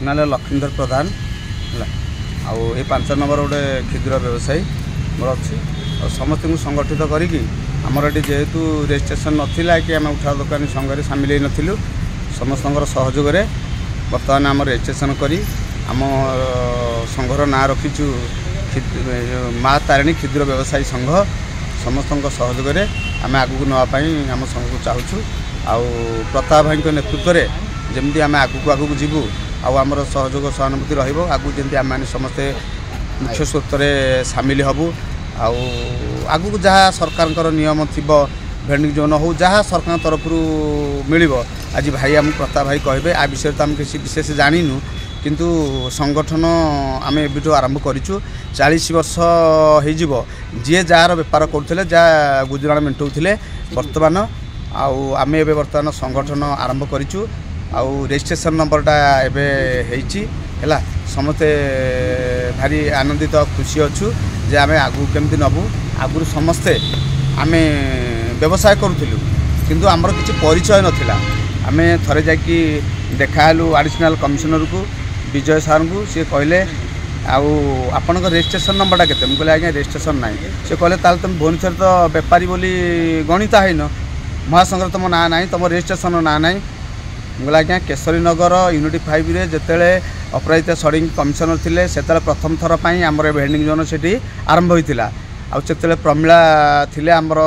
ना लक्ष्मीधर प्रधान है आउ ये 5 नंबर गोटे क्षुद्र व्यवसायी मोर अच्छी और समस्त को संगठित करी आमर ये जेहेतु रजिस्ट्रेशन नाला कि आम उठा दुकानी संघे सामिल हो समस्त सहयोग बर्तमान आम रजिस्ट्रेशन करी आम संघर ना रखीचु माँ तारिणी क्षुद्र व्यवसायी संघ समस्त सहयोग आम आगू नापी आम संघ को चाहूँ आउ प्रताप भाई नेतृत्व में जमी आम आगू जीवु आमर सहयोग सहानुभूति रगू जमी आम मैंने समस्ते मुख्य स्रोत में सामिल हबू आगू जहाँ सरकार नियम थी भेंडिंग जोन हो जहाँ सरकार तरफ मिल आज भाई आम प्रताप भाई कहे आ विषय तो आम किसी विशेष जानू किंतु संगठन आम एबठू आरंभ करूँ 40 वर्ष हो जी जार बेपार करुले जहाँ गुजराण मेटाऊे बर्तमान आम ए बर्तमान संगठन आरंभ करूँ आउ रजिस्ट्रेशन नंबरटा एवं समस्ते भारी आनंदित खुशी अच्छु जे आम आगू केमती नबू आगु समस्ते आम व्यवसाय करूँ किंतु आमर किसी परिचय नाला आम थे जा देखालु एडिशनल कमिशनर को विजय सार को सी कहले आपण रजिस्ट्रेशन नंबरटा के मुझे आज्ञा रजिस्ट्रेशन ना सी कहले तुम भुवनेश्वर तो बेपारी बोली गणित है महासंघ तुम ना ना तुम रजिस्ट्रेशन ना ना मुझे आज्ञा केशरी नगर यूनिट 5 रे जिते अपराजिता षडंगी कमिशनर थे से प्रथम थर पर आमर भेंडिंग जोन से आरंभ होता आते प्रमिला थे आमर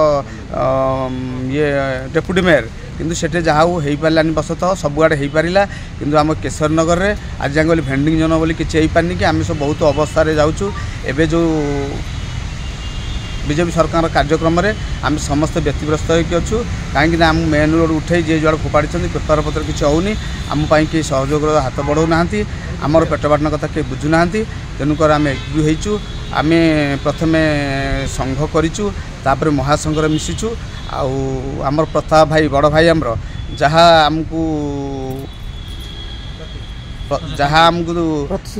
ये डेप्यूटी मेयर किंतु सेठे जहाँ हो पारानी बसतः सबुआड़े हो पारा किंतु आम केशर नगर में आज जाए भेंडिंग जोन बोली किसी हो पारनी कि आम सब बहुत अवस्था जाऊँ एवं जो बीजेपी सरकार कार्यक्रम में आम समस्त व्यतिग्रस्त होचु कहीं आम मेन रोड उठे जे जुआड़ फोपाड़ी पेपर पत्र किसी होनी आमपाई किए सहयोग हाथ बढ़ाऊना आमर पेट बाटन कथा किए बुझुना तेणुक आम एकजू होचु आम प्रथमे संघ करूँ तापर महासंघ मिशिचु आमर प्रताप भाई बड़ भाई आमर आमको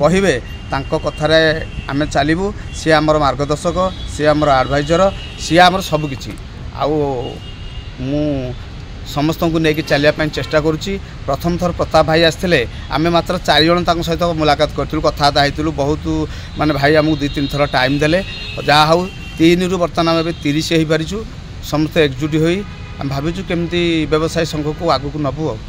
कहे तांको कथारे आम चलू सी आमर मार्गदर्शक सी आमर एडवाइजर सी आमर सबकि मु समस्त को लेकिन चलने चेष्टा करुँची प्रथम थर प्रताप भाई आसते आम मात्र 4 जन सहित मुलाकात करूँ कथबार्ता होती बहुत माने भाई आमको 2-3 थर टाइम देले जहाँ हूँ 3 रु बर्तमान आम 30 हो पारिचु समस्त एकजुट हो भावुँ केमती व्यवसाय संघ को आगू नबू।